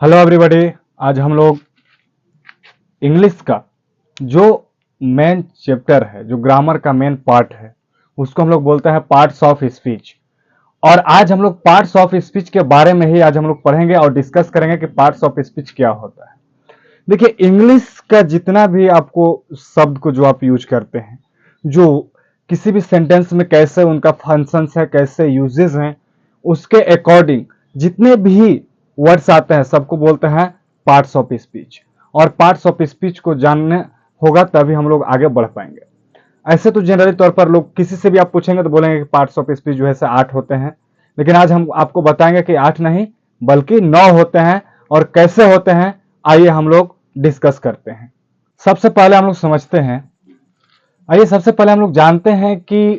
Hello everybody. आज हम लोग इंग्लिश का जो मेन चैप्टर है, जो ग्रामर का मेन पार्ट है, उसको हम लोग बोलते हैं पार्ट्स ऑफ स्पीच। और आज हम लोग पार्ट्स ऑफ स्पीच के बारे में ही आज हम लोग पढ़ेंगे और डिस्कस करेंगे कि पार्ट्स ऑफ स्पीच क्या होता है। देखिए, इंग्लिश का जितना भी आपको शब्द को जो आप यूज करते हैं, जो किसी भी सेंटेंस में कैसे उनका फंक्शंस है, कैसे यूजेस हैं, उसके अकॉर्डिंग जितने भी वर्ड्स आते हैं सबको बोलते हैं पार्ट्स ऑफ स्पीच। और पार्ट्स ऑफ स्पीच को जानने होगा तभी हम लोग आगे बढ़ पाएंगे। ऐसे तो जनरली तौर पर लोग किसी से भी आप पूछेंगे तो बोलेंगे कि पार्ट्स ऑफ स्पीच जो है से 8 होते हैं, लेकिन आज हम आपको बताएंगे कि 8 नहीं बल्कि 9 होते हैं। और कैसे होते हैं आइए हम लोग डिस्कस करते हैं। सबसे पहले हम लोग समझते हैं, आइए सबसे पहले हम लोग जानते हैं कि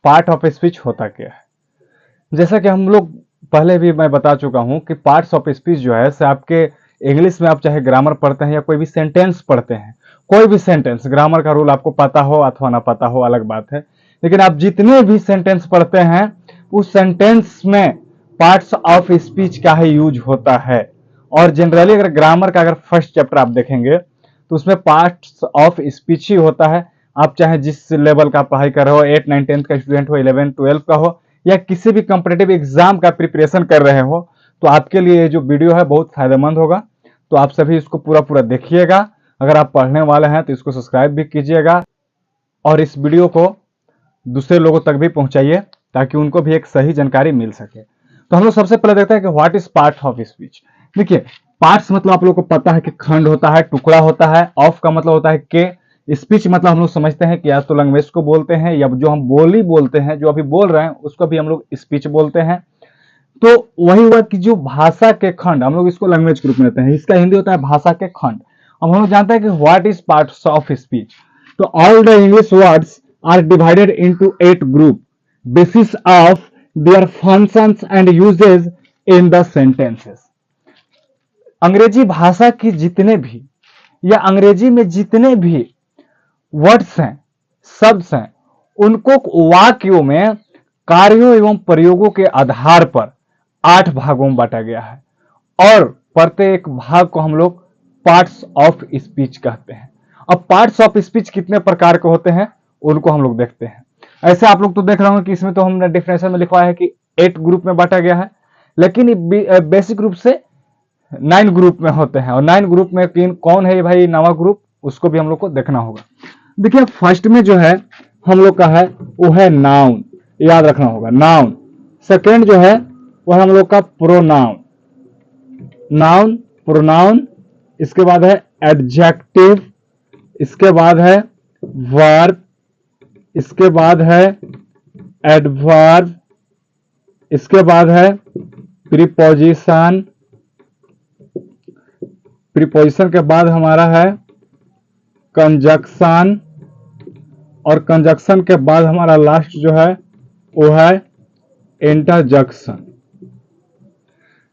पार्ट ऑफ स्पीच होता क्या है। जैसा कि हम लोग पहले भी मैं बता चुका हूं कि पार्ट्स ऑफ स्पीच जो है से आपके इंग्लिश में आप चाहे ग्रामर पढ़ते हैं या कोई भी सेंटेंस पढ़ते हैं, कोई भी सेंटेंस, ग्रामर का रूल आपको पता हो अथवा ना पता हो अलग बात है, लेकिन आप जितने भी सेंटेंस पढ़ते हैं उस सेंटेंस में पार्ट्स ऑफ स्पीच का ही यूज होता है। और जनरली अगर ग्रामर का अगर फर्स्ट चैप्टर आप देखेंगे तो उसमें पार्ट्स ऑफ स्पीच ही होता है। आप चाहे जिस लेवल का पढ़ाई कर रहे हो, 8, 9, 10 का स्टूडेंट हो, 11, 12 का हो, या किसी भी कॉम्पिटिटिव एग्जाम का प्रिपरेशन कर रहे हो, तो आपके लिए ये जो वीडियो है बहुत फायदेमंद होगा। तो आप सभी इसको पूरा पूरा देखिएगा। अगर आप पढ़ने वाले हैं तो इसको सब्सक्राइब भी कीजिएगा और इस वीडियो को दूसरे लोगों तक भी पहुंचाइए ताकि उनको भी एक सही जानकारी मिल सके। तो हम लोग सबसे पहले देखते हैं कि what is part of speech. देखिए, पार्ट्स मतलब आप लोग को पता है कि खंड होता है, टुकड़ा होता है। ऑफ का मतलब होता है के। स्पीच मतलब हम लोग समझते हैं कि या तो लैंग्वेज को बोलते हैं या जो हम बोली बोलते हैं, जो अभी बोल रहे हैं उसको भी हम लोग स्पीच बोलते हैं। तो वही हुआ कि जो भाषा के खंड, हम लोग इसको लैंग्वेज के रूप में लेते हैं, इसका हिंदी होता है भाषा के खंड। अब हम लोग जानते हैं कि what is parts of speech. तो all the English words are divided into 8 group basis of their functions and usages in the sentences. अंग्रेजी भाषा की जितने भी या अंग्रेजी में जितने भी वर्ड्स हैं, शब्द हैं, उनको वाक्यों में कार्यों एवं प्रयोगों के आधार पर 8 भागों में बांटा गया है। और प्रत्येक भाग को हम लोग पार्ट्स ऑफ स्पीच कहते हैं। अब पार्ट्स ऑफ स्पीच कितने प्रकार के होते हैं उनको हम लोग देखते हैं। ऐसे आप लोग तो देख रहे होंगे कि इसमें तो हमने डिफिनेशन में लिखवाया है कि 8 ग्रुप में बांटा गया है, लेकिन बेसिक रूप से 9 ग्रुप में होते हैं। और 9 ग्रुप में कौन है भाई नवा ग्रुप, उसको भी हम लोग को देखना होगा। देखिए, फर्स्ट में जो है हम लोग का है वो है नाउन, याद रखना होगा नाउन। सेकेंड जो है वो हम लोग का प्रोनाउन, नाउन प्रोनाउन। इसके बाद है एडजेक्टिव, इसके बाद है वर्ब, इसके बाद है एडवर्ब, इसके बाद है प्रीपोजिशन, प्रीपोजिशन के बाद हमारा है कंजक्शन, और कंजक्शन के बाद हमारा लास्ट जो है वो है interjection.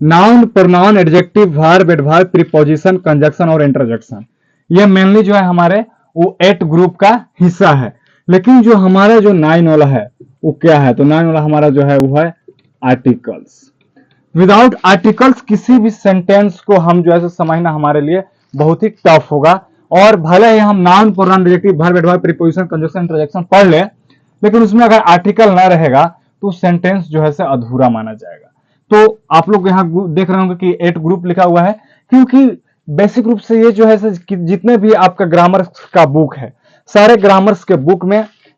Noun pronoun adjective verb adverb preposition conjunction और इंटरजेक्शन, ये मेनली जो है हमारे वो 8 ग्रुप का हिस्सा है। लेकिन जो हमारा जो 9 वाला है वो क्या है, तो 9 वाला हमारा जो है वो है आर्टिकल्स। विदाउट आर्टिकल्स किसी भी सेंटेंस को हम जो है समझना हमारे लिए बहुत ही टफ होगा। और भले ही हम noun pronoun adjective verb adverb preposition conjunction interjection पढ़ ले, लेकिन उसमें अगर आर्टिकल ना रहेगा तो सेंटेंस जो है अधूरा माना जाएगा। तो आप लोग यहाँ देख रहे होंगे कि 8 ग्रुप लिखा हुआ है, क्योंकि बेसिक रूप से ये जो है जितने भी आपका ग्रामर का बुक है, सारे ग्रामर्स के बुक में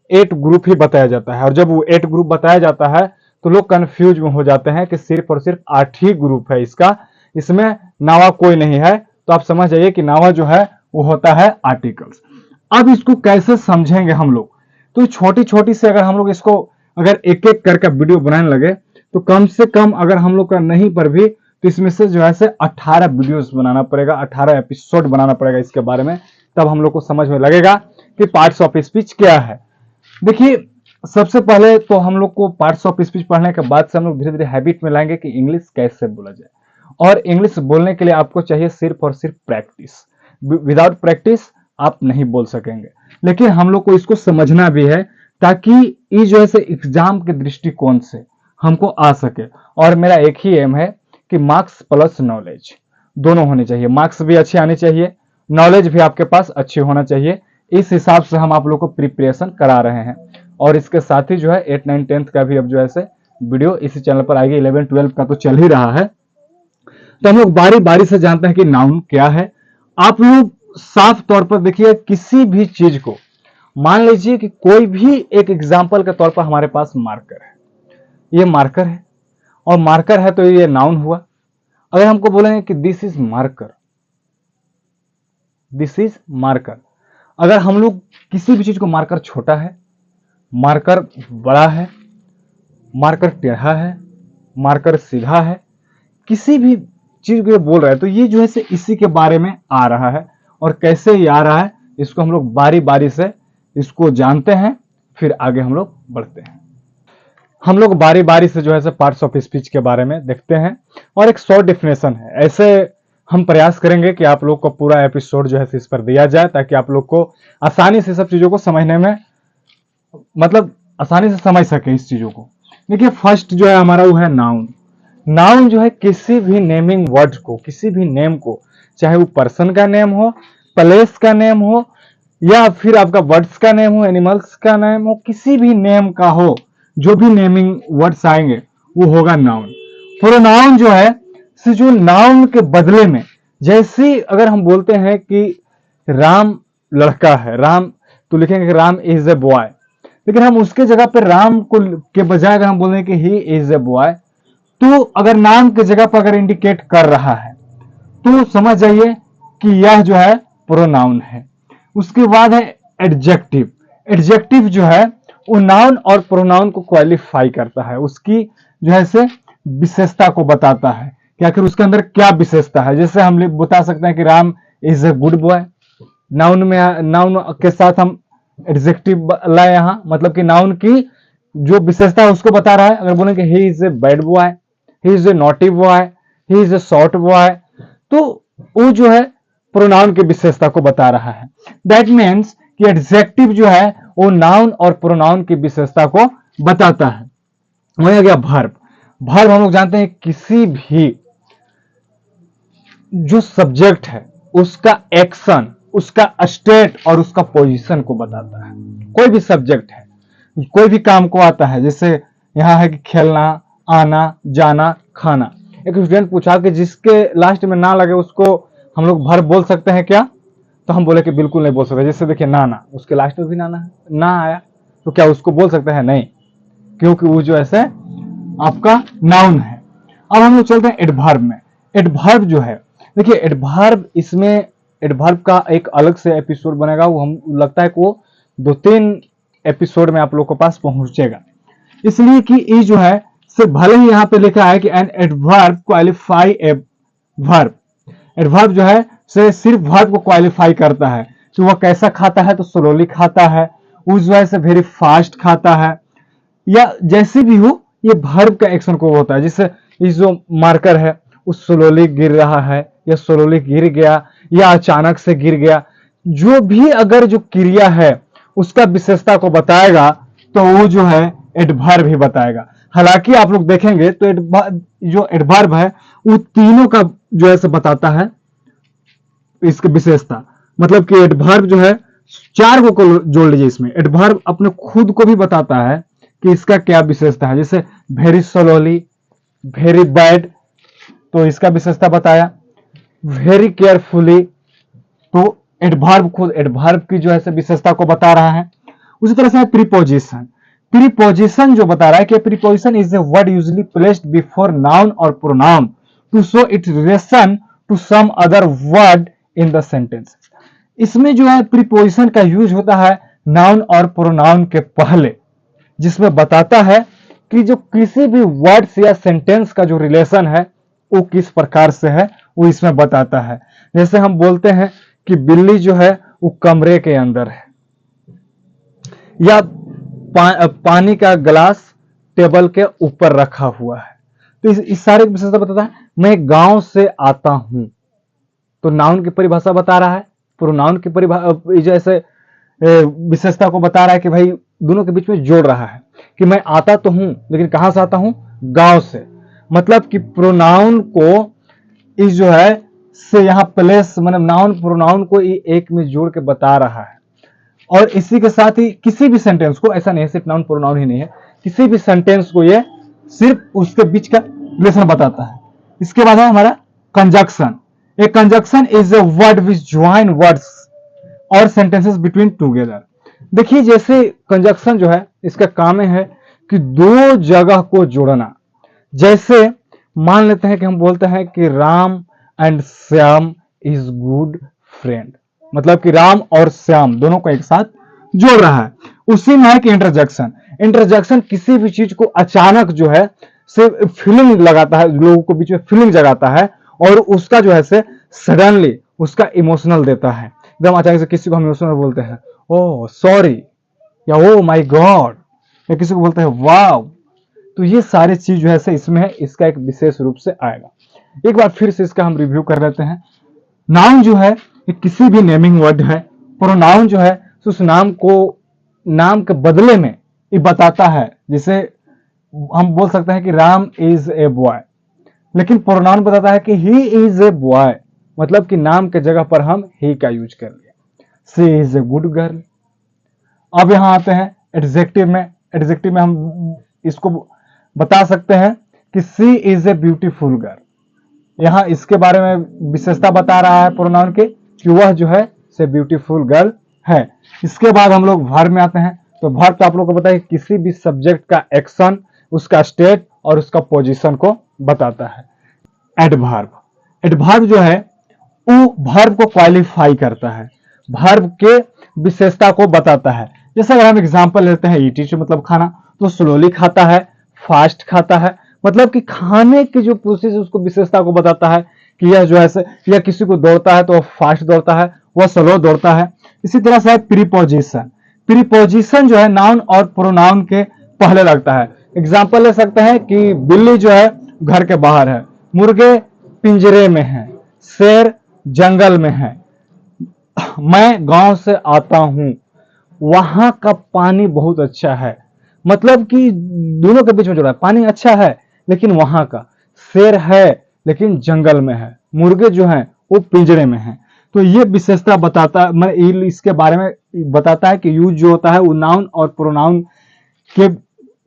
8 ग्रुप ही बताया जाता है। और जब वो 8 ग्रुप बताया जाता है तो लोग कंफ्यूज में हो जाते हैं कि सिर्फ और सिर्फ 8 ही ग्रुप है इसका, इसमें नावा कोई नहीं है। तो आप समझ जाइए कि नावा जो है वो होता है आर्टिकल्स। अब इसको कैसे समझेंगे हम लोग, तो छोटी छोटी से अगर हम लोग इसको अगर एक एक करके वीडियो बनाने लगे तो कम से कम अगर हम लोग का नहीं पर भी तो इसमें से जो है 18 वीडियोस बनाना पड़ेगा, 18 एपिसोड बनाना पड़ेगा इसके बारे में, तब हम लोग को समझ में लगेगा कि पार्ट्स ऑफ स्पीच क्या है। देखिए, सबसे पहले तो हम लोग को पार्ट्स ऑफ स्पीच पढ़ने के बाद से हम लोग धीरे धीरे हैबिट में लाएंगे कि इंग्लिश कैसे बोला जाए। और इंग्लिश बोलने के लिए आपको चाहिए सिर्फ और सिर्फ प्रैक्टिस। विदाउट प्रैक्टिस आप नहीं बोल सकेंगे। लेकिन हम लोग को इसको समझना भी है ताकि ये जो है एग्जाम के दृष्टिकोण से हमको आ सके। और मेरा एक ही एम है कि मार्क्स प्लस नॉलेज दोनों होने चाहिए, मार्क्स भी अच्छे आने चाहिए, नॉलेज भी आपके पास अच्छी होना चाहिए। इस हिसाब से हम आप लोग को प्रिपरेशन करा रहे हैं। और इसके साथ ही जो है 8, 9, 10 का भी अब जो है वीडियो इसी चैनल पर आएगी। 11, 12 का तो चल ही रहा है। तो हम लोग बारी बारी से जानते हैं कि नाउन क्या है। आप लोग साफ तौर पर देखिए, किसी भी चीज को मान लीजिए कि कोई भी एक एग्जाम्पल के तौर पर हमारे पास मार्कर है, ये मार्कर है और मार्कर है तो ये नाउन हुआ। अगर हमको बोलेंगे कि this is marker, this is marker, अगर हम लोग किसी भी चीज को मार्कर छोटा है, मार्कर बड़ा है, मार्कर टेढ़ा है, मार्कर सीधा है, किसी भी चीज को ये बोल रहा है तो ये जो है इसी के बारे में आ रहा है। और कैसे ये आ रहा है इसको हम लोग बारी बारी से इसको जानते हैं, फिर आगे हम लोग बढ़ते हैं। हम लोग बारी बारी से जो है पार्ट्स ऑफ स्पीच के बारे में देखते हैं और एक शॉर्ट डेफिनेशन है। ऐसे हम प्रयास करेंगे कि आप लोग को पूरा एपिसोड जो है इस पर दिया जाए, ताकि आप लोग को आसानी से सब चीजों को समझने में, मतलब आसानी से समझ सके इस चीजों को। देखिए फर्स्ट जो है हमारा वो है नाउन। नाउन जो है किसी भी नेमिंग वर्ड को, किसी भी नेम को, चाहे वो पर्सन का नेम हो, प्लेस का नेम हो, या फिर आपका वर्ड्स का नेम हो, एनिमल्स का नेम हो, किसी भी नेम का हो, जो भी नेमिंग वर्ड्स आएंगे वो होगा नाउन। प्रोनाउन जो है जो नाउन के बदले में, जैसे अगर हम बोलते हैं कि राम लड़का है, राम, तो लिखेंगे कि राम इज ए बॉय, लेकिन हम उसके जगह पर राम को के बजाय अगर हम बोलें कि ही इज ए बॉय, तो अगर नाम की जगह पर अगर इंडिकेट कर रहा है तो समझ जाइए कि यह जो है प्रोनाउन है। उसके बाद है एडजेक्टिव। एडजेक्टिव जो है वो नाउन और प्रोनाउन को क्वालिफाई करता है, उसकी जो है से विशेषता को बताता है कि आखिर उसके अंदर क्या विशेषता है। जैसे हम बता सकते हैं कि Ram is a good boy, noun में, नाउन के साथ हम एडजेक्टिव लाए यहाँ, मतलब कि नाउन की जो विशेषता है उसको बता रहा है। अगर बोले कि he is a bad boy, he is a naughty boy, he is a short boy, तो वो जो है प्रोनाउन की विशेषता को बता रहा है। दैट मीन्स कि एडजेक्टिव जो है वो नाउन और प्रोनाउन की विशेषता को बताता है। वही आ गया वर्ब। वर्ब हम लोग जानते हैं किसी भी जो सब्जेक्ट है उसका एक्शन, उसका स्टेट और उसका पोजीशन को बताता है। कोई भी सब्जेक्ट है, कोई भी काम को आता है, जैसे यहाँ है कि खेलना, आना, जाना, खाना। एक स्टूडेंट पूछा कि जिसके लास्ट में ना लगे उसको हम लोग वर्ब बोल सकते हैं क्या? तो हम बोले कि बिल्कुल नहीं बोल सकते। जैसे देखिए नाना, उसके लास्ट में भी नाना है, ना आया तो क्या उसको बोल सकते हैं? नहीं, क्योंकि वो जो ऐसे आपका नाउन है। अब हम लोग चलते हैं एडवर्ब में। एडवर्ब जो है, देखिए एडवर्ब, इसमें एडवर्ब का एक अलग से एपिसोड बनेगा, वो हम लगता है कि वो 2-3 एपिसोड में आप लोग के पास पहुंचेगा, इसलिए कि ये जो है सिर्फ भले ही यहाँ पे लिखा है कि an adverb qualify a verb. Adverb जो है से सिर्फ वर्ब को क्वालिफाई करता है कि वह कैसा खाता है, तो स्लोली खाता है, उस वजह से वेरी फास्ट खाता है, या जैसे भी हो ये वर्ब का एक्शन को होता है। जैसे इस जो मार्कर है वो स्लोली गिर रहा है, या स्लोली गिर गया, या अचानक से गिर गया, जो भी अगर जो क्रिया है उसका विशेषता को बताएगा तो वो जो है एडवर्ब ही बताएगा। हालांकि आप लोग देखेंगे तो जो एडवर्ब है वो तीनों का जो है बताता है इसकी विशेषता। मतलब कि एडवर्ब जो है 4 को जोड़ लीजिए इसमें। एडवर्ब अपने खुद को भी बताता है कि इसका क्या विशेषता है। जैसे वेरी स्लोली, वेरी बैड, तो इसका विशेषता बताया। वेरी केयरफुली, तो एडवर्ब खुद एडवर्ब की जो है विशेषता को बता रहा है। उसी तरह से प्रीपोजिशन। प्रीपोजिशन जो बता रहा है कि preposition is a word usually placed before noun और pronoun to show its relation to some other word in the sentence. इसमें जो है प्रीपोजिशन का यूज होता है नाउन और प्रोनाउन के पहले, जिसमें बताता है कि जो किसी भी वर्ड्स या सेंटेंस का जो रिलेशन है वो किस प्रकार से है, वो इसमें बताता है। जैसे हम बोलते हैं कि बिल्ली जो है वो कमरे के अंदर है, या पानी का गिलास टेबल के ऊपर रखा हुआ है, तो इस सारे की विशेषता बताता है। मैं गांव से आता हूं, तो नाउन की परिभाषा बता रहा है, प्रोनाउन की परिभाषा जैसे विशेषता को बता रहा है कि भाई दोनों के बीच में जोड़ रहा है कि मैं आता तो हूं लेकिन कहां से आता हूं? गांव से। मतलब कि प्रोनाउन को इस जो है से यहाँ प्लेस मतलब नाउन प्रोनाउन को ये एक में जोड़ के बता रहा है। और इसी के साथ ही किसी भी सेंटेंस को, ऐसा नहीं है सिर्फ नाउन प्रोनाउन ही नहीं है, किसी भी सेंटेंस को ये सिर्फ उसके बीच का रिलेशन बताता है। इसके बाद है हमारा conjunction. A conjunction is a word which join words और सेंटेंसेस बिटवीन टुगेदर। देखिए जैसे कंजक्शन जो है इसका काम है कि दो जगह को जोड़ना। जैसे मान लेते हैं कि हम बोलते हैं कि Ram and Shyam is good friend, मतलब कि राम और श्याम दोनों को एक साथ जोड़ रहा है। उसी में है कि इंटरजेक्शन। इंटरजेक्शन किसी भी चीज को अचानक जो है से फीलिंग लगाता है, लोगों को बीच में फीलिंग जगाता है और उसका जो है से सडनली उसका इमोशनल देता है। एकदम अचानक से किसी को हम इमोशनल बोलते हैं ओह सॉरी या ओ माय गॉड, या किसी को बोलते हैं वाव। तो ये सारी चीज जो है से इसमें है, इसका एक विशेष रूप से आएगा। एक बार फिर से इसका हम रिव्यू कर लेते हैं। नाउन जो है ये किसी भी नेमिंग वर्ड है। प्रोनाउन जो है उस नाम को नाम के बदले में ये बताता है। जैसे हम बोल सकते हैं कि राम इज ए बॉय, लेकिन प्रोनाउन बताता है कि ही इज ए बॉय, मतलब कि नाम के जगह पर हम ही का यूज कर लिया। सी इज ए गुड गर्ल। अब यहां आते हैं एडजेक्टिव में। एडजेक्टिव में हम इसको बता सकते हैं कि सी इज ए ब्यूटीफुल गर्ल। यहां इसके बारे में विशेषता बता रहा है प्रोनाउन के कि वह जो है से ब्यूटीफुल गर्ल है। इसके बाद हम लोग वर्ब में आते हैं। तो वर्ब तो आप लोगों को पता है किसी भी सब्जेक्ट का एक्शन, उसका स्टेट और उसका पोजीशन को बताता है। एडवर्ब, एडवर्ब जो है वो वर्ब को क्वालिफाई करता है, वर्ब के विशेषता को बताता है। जैसे अगर हम एग्जांपल लेते हैं ईट इट मतलब खाना, तो स्लोली खाता है, फास्ट खाता है, मतलब कि खाने की जो प्रोसेस है उसको विशेषता को बताता है कि यह जो है या किसी को दौड़ता है तो वह फास्ट दौड़ता है, वह स्लो दौड़ता है। इसी तरह से है प्रीपोजिशन। प्रीपोजिशन जो है नाउन और प्रोनाउन के पहले लगता है। एग्जांपल ले सकते हैं कि बिल्ली जो है घर के बाहर है, मुर्गे पिंजरे में है, शेर जंगल में है, मैं गांव से आता हूं, वहां का पानी बहुत अच्छा है, मतलब कि दोनों के बीच में जोड़ा है, पानी अच्छा है लेकिन वहां का, शेर है लेकिन जंगल में है, मुर्गे जो हैं वो पिंजरे में हैं। तो ये विशेषता बताता मैं इसके बारे में बताता है कि यूज जो होता है वो नाउन और प्रोनाउन के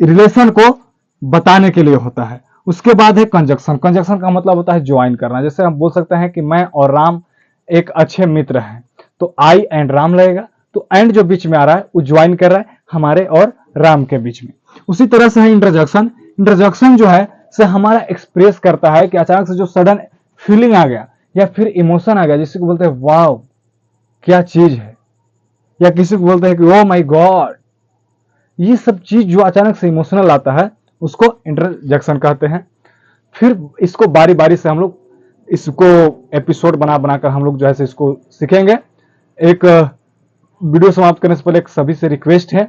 रिलेशन को बताने के लिए होता है। उसके बाद है कंजक्शन। कंजक्शन का मतलब होता है ज्वाइन करना। जैसे हम बोल सकते हैं कि मैं और राम एक अच्छे मित्र हैं, तो आई एंड राम लगेगा, तो एंड जो बीच में आ रहा है वो ज्वाइन कर रहा है हमारे और राम के बीच में। उसी तरह से है इंटरजेक्शन। इंटरजेक्शन जो है से हमारा एक्सप्रेस करता है कि अचानक से जो सडन फीलिंग आ गया या फिर इमोशन आ गया, जिसको बोलते हैं वाव क्या चीज है, या किसी को बोलते हैं कि ओ माय गॉड। ये सब चीज जो अचानक से इमोशनल आता है उसको इंटरजेक्शन कहते हैं। फिर इसको बारी बारी से हम लोग इसको एपिसोड बना बनाकर हम लोग जो है इसको सीखेंगे। एक वीडियो समाप्त करने से पहले एक सभी से रिक्वेस्ट है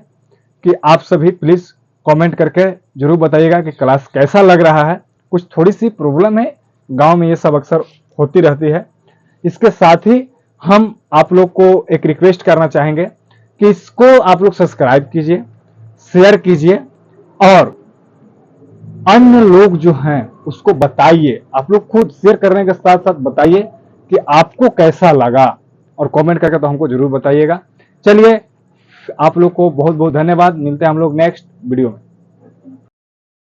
कि आप सभी प्लीज कमेंट करके जरूर बताइएगा कि क्लास कैसा लग रहा है। कुछ थोड़ी सी प्रॉब्लम है, गांव में ये सब अक्सर होती रहती है। इसके साथ ही हम आप लोग को एक रिक्वेस्ट करना चाहेंगे कि इसको आप लोग सब्सक्राइब कीजिए, शेयर कीजिए और अन्य लोग जो हैं उसको बताइए। आप लोग खुद शेयर करने के साथ साथ बताइए कि आपको कैसा लगा, और कमेंट करके तो हमको जरूर बताइएगा। चलिए आप लोग को बहुत बहुत धन्यवाद। मिलते हैं हम लोग नेक्स्ट वीडियो में।